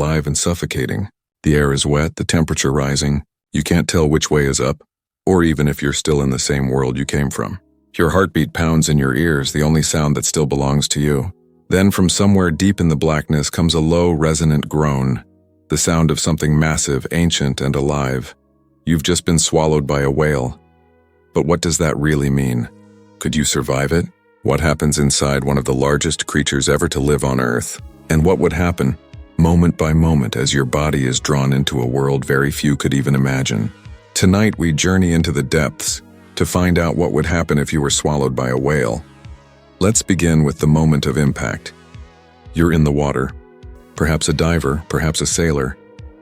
live and suffocating. The air is wet, the temperature rising. You can't tell which way is up, or even if you're still in the same world you came from. Your heartbeat pounds in your ears, the only sound that still belongs to you. Then from somewhere deep in the blackness comes a low, resonant groan, the sound of something massive, ancient, and alive. You've just been swallowed by a whale. But what does that really mean? Could you survive it? What happens inside one of the largest creatures ever to live on Earth? And what would happen, moment by moment, as your body is drawn into a world very few could even imagine? Tonight we journey into the depths to find out what would happen if you were swallowed by a whale. Let's begin with the moment of impact. You're in the water, perhaps a diver, perhaps a sailor,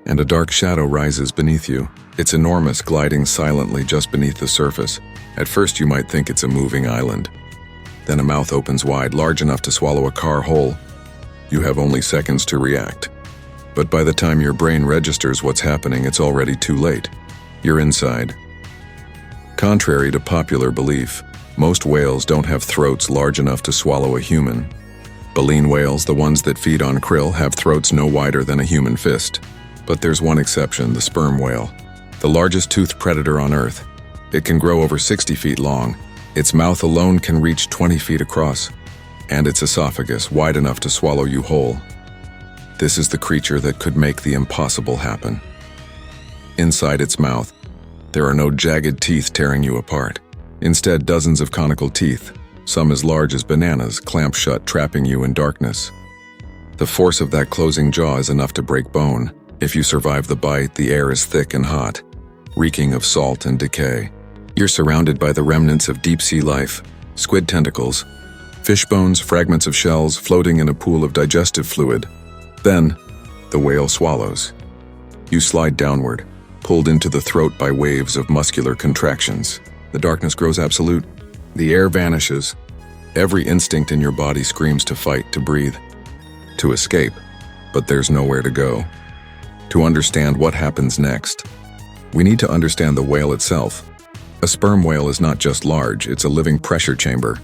and a dark shadow rises beneath you. It's enormous, gliding silently just beneath the surface. At first you might think it's a moving island. Then a mouth opens wide, large enough to swallow a car whole. You have only seconds to react. But by the time your brain registers what's happening, it's already too late. You're inside. Contrary to popular belief, most whales don't have throats large enough to swallow a human. Baleen whales, the ones that feed on krill, have throats no wider than a human fist. But there's one exception, the sperm whale, the largest toothed predator on Earth. It can grow over 60 feet long. Its mouth alone can reach 20 feet across, and its esophagus wide enough to swallow you whole. This is the creature that could make the impossible happen. Inside its mouth, there are no jagged teeth tearing you apart. Instead, dozens of conical teeth, some as large as bananas, clamp shut, trapping you in darkness. The force of that closing jaw is enough to break bone. If you survive the bite, the air is thick and hot, reeking of salt and decay. You're surrounded by the remnants of deep-sea life, squid tentacles, fish bones, fragments of shells floating in a pool of digestive fluid. Then, the whale swallows. You slide downward, pulled into the throat by waves of muscular contractions. The darkness grows absolute. The air vanishes. Every instinct in your body screams to fight, to breathe, to escape, but there's nowhere to go. To understand what happens next, we need to understand the whale itself. A sperm whale is not just large, it's a living pressure chamber.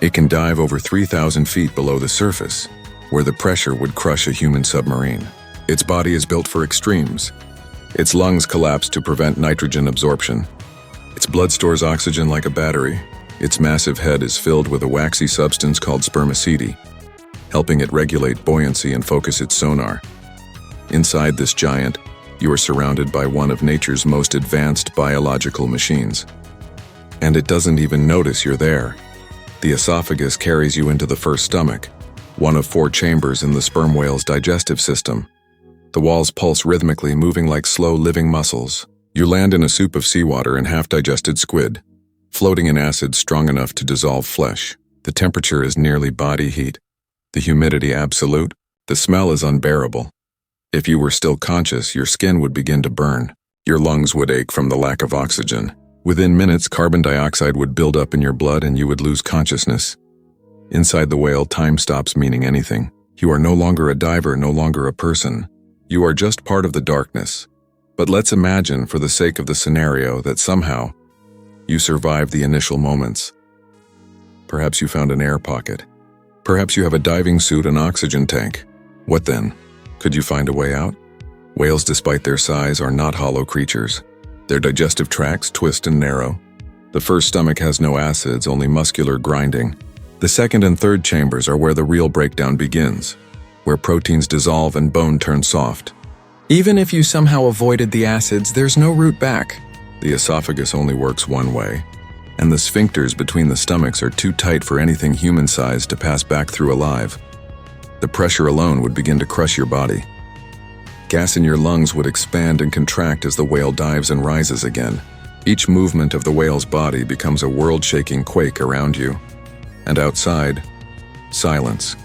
It can dive over 3,000 feet below the surface, where the pressure would crush a human submarine. Its body is built for extremes. Its lungs collapse to prevent nitrogen absorption. Its blood stores oxygen like a battery. Its massive head is filled with a waxy substance called spermaceti, helping it regulate buoyancy and focus its sonar. Inside this giant, you are surrounded by one of nature's most advanced biological machines. And it doesn't even notice you're there. The esophagus carries you into the first stomach, one of 4 chambers in the sperm whale's digestive system. The walls pulse rhythmically, moving like slow living muscles. You land in a soup of seawater and half-digested squid, floating in acid strong enough to dissolve flesh. The temperature is nearly body heat, the humidity absolute, the smell is unbearable. If you were still conscious, your skin would begin to burn. Your lungs would ache from the lack of oxygen. Within minutes, carbon dioxide would build up in your blood and you would lose consciousness. Inside the whale, time stops meaning anything. You are no longer a diver, no longer a person. You are just part of the darkness. But let's imagine, for the sake of the scenario, that somehow you survived the initial moments. Perhaps you found an air pocket. Perhaps you have a diving suit and oxygen tank. What then? Could you find a way out? Whales, despite their size, are not hollow creatures. Their digestive tracts twist and narrow. The first stomach has no acids, only muscular grinding. The second and third chambers are where the real breakdown begins, where proteins dissolve and bone turns soft. Even if you somehow avoided the acids, there's no route back. The esophagus only works one way, and the sphincters between the stomachs are too tight for anything human-sized to pass back through alive. The pressure alone would begin to crush your body. Gas in your lungs would expand and contract as the whale dives and rises again. Each movement of the whale's body becomes a world-shaking quake around you. And outside, silence.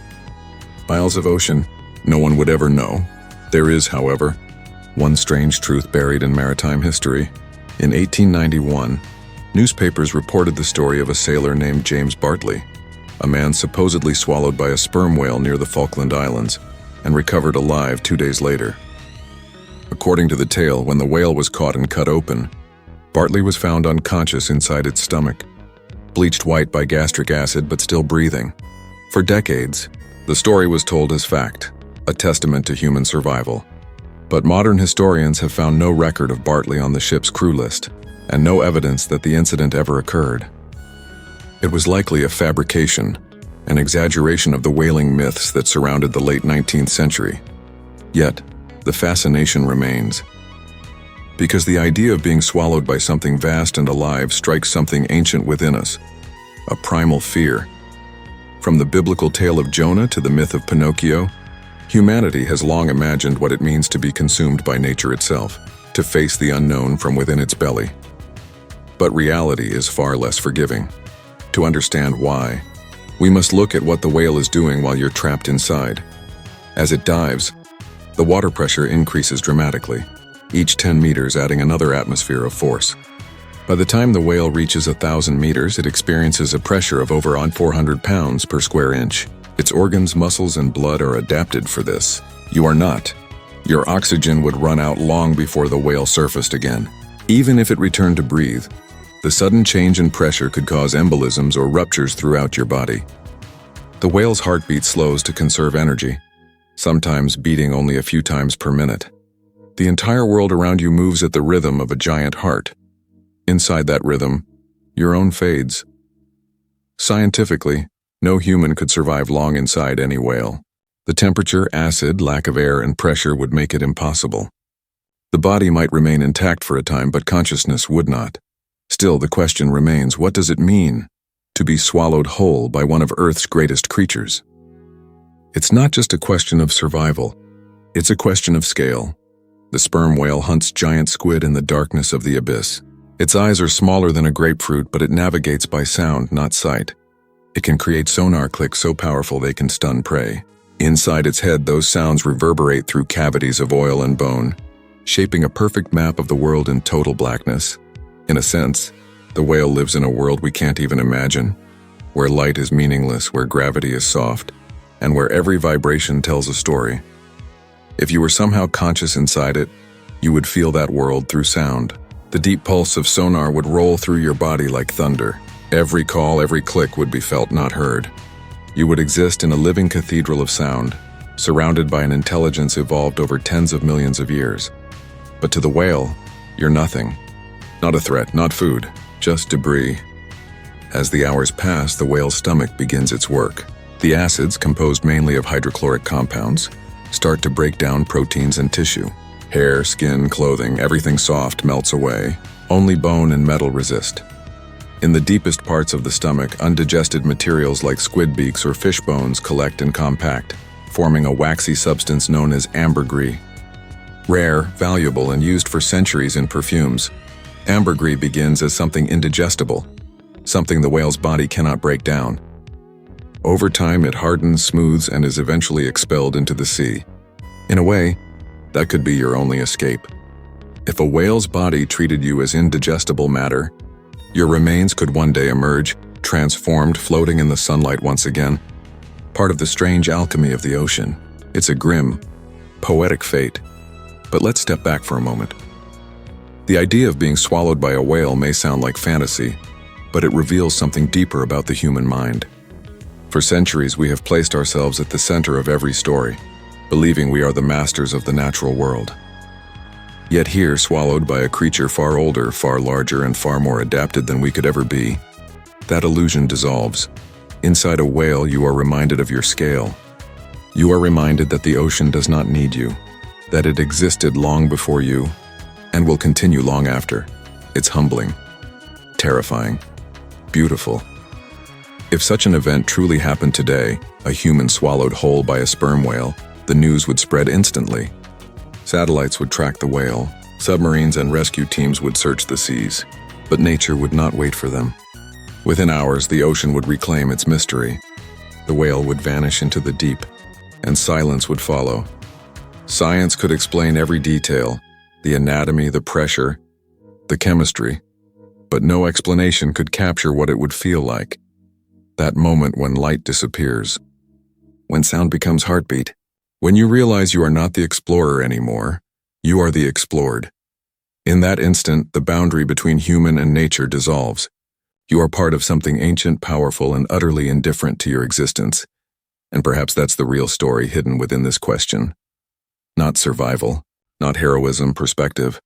Miles of ocean, no one would ever know. There is, however, one strange truth buried in maritime history. In 1891, newspapers reported the story of a sailor named James Bartley, a man supposedly swallowed by a sperm whale near the Falkland Islands and recovered alive 2 days later. According to the tale, when the whale was caught and cut open, Bartley was found unconscious inside its stomach, bleached white by gastric acid but still breathing. For decades, the story was told as fact, a testament to human survival. But modern historians have found no record of Bartley on the ship's crew list, and no evidence that the incident ever occurred. It was likely a fabrication, an exaggeration of the whaling myths that surrounded the late 19th century. Yet, the fascination remains. Because the idea of being swallowed by something vast and alive strikes something ancient within us, a primal fear. From the biblical tale of Jonah to the myth of Pinocchio, humanity has long imagined what it means to be consumed by nature itself, to face the unknown from within its belly. But reality is far less forgiving. To understand why, we must look at what the whale is doing while you're trapped inside. As it dives, the water pressure increases dramatically, each 10 meters adding another atmosphere of force. By the time the whale reaches 1,000 meters, it experiences a pressure of over 400 pounds per square inch. Its organs, muscles, and blood are adapted for this. You are not. Your oxygen would run out long before the whale surfaced again. Even if it returned to breathe, the sudden change in pressure could cause embolisms or ruptures throughout your body. The whale's heartbeat slows to conserve energy, sometimes beating only a few times per minute. The entire world around you moves at the rhythm of a giant heart. Inside that rhythm, your own fades. Scientifically, no human could survive long inside any whale. The temperature, acid, lack of air, and pressure would make it impossible. The body might remain intact for a time, but consciousness would not. Still, the question remains, what does it mean to be swallowed whole by one of Earth's greatest creatures? It's not just a question of survival. It's a question of scale. The sperm whale hunts giant squid in the darkness of the abyss. Its eyes are smaller than a grapefruit, but it navigates by sound, not sight. It can create sonar clicks so powerful they can stun prey. Inside its head, those sounds reverberate through cavities of oil and bone, shaping a perfect map of the world in total blackness. In a sense, the whale lives in a world we can't even imagine, where light is meaningless, where gravity is soft, and where every vibration tells a story. If you were somehow conscious inside it, you would feel that world through sound. The deep pulse of sonar would roll through your body like thunder. Every call, every click would be felt, not heard. You would exist in a living cathedral of sound, surrounded by an intelligence evolved over tens of millions of years. But to the whale, you're nothing. Not a threat, not food, just debris. As the hours pass, the whale's stomach begins its work. The acids, composed mainly of hydrochloric compounds, start to break down proteins and tissue. Hair, skin, clothing, everything soft melts away. Only bone and metal resist. In the deepest parts of the stomach, undigested materials like squid beaks or fish bones collect and compact, forming a waxy substance known as ambergris. Rare, valuable, and used for centuries in perfumes, ambergris begins as something indigestible, something the whale's body cannot break down. Over time, it hardens, smooths, and is eventually expelled into the sea. In a way, that could be your only escape. If a whale's body treated you as indigestible matter, your remains could one day emerge, transformed, floating in the sunlight once again. Part of the strange alchemy of the ocean. It's a grim, poetic fate. But let's step back for a moment. The idea of being swallowed by a whale may sound like fantasy, but it reveals something deeper about the human mind. For centuries, we have placed ourselves at the center of every story, believing we are the masters of the natural world. Yet here, swallowed by a creature far older, far larger, and far more adapted than we could ever be, that illusion dissolves. Inside a whale, you are reminded of your scale. You are reminded that the ocean does not need you, that it existed long before you, and will continue long after. It's humbling, terrifying, beautiful. If such an event truly happened today, a human swallowed whole by a sperm whale, the news would spread instantly. Satellites would track the whale, submarines and rescue teams would search the seas, but nature would not wait for them. Within hours, the ocean would reclaim its mystery. The whale would vanish into the deep, and silence would follow. Science could explain every detail, the anatomy, the pressure, the chemistry, but no explanation could capture what it would feel like. That moment when light disappears, when sound becomes heartbeat, when you realize you are not the explorer anymore, you are the explored. In that instant, the boundary between human and nature dissolves. You are part of something ancient, powerful, and utterly indifferent to your existence. And perhaps that's the real story hidden within this question. Not survival, not heroism, perspective,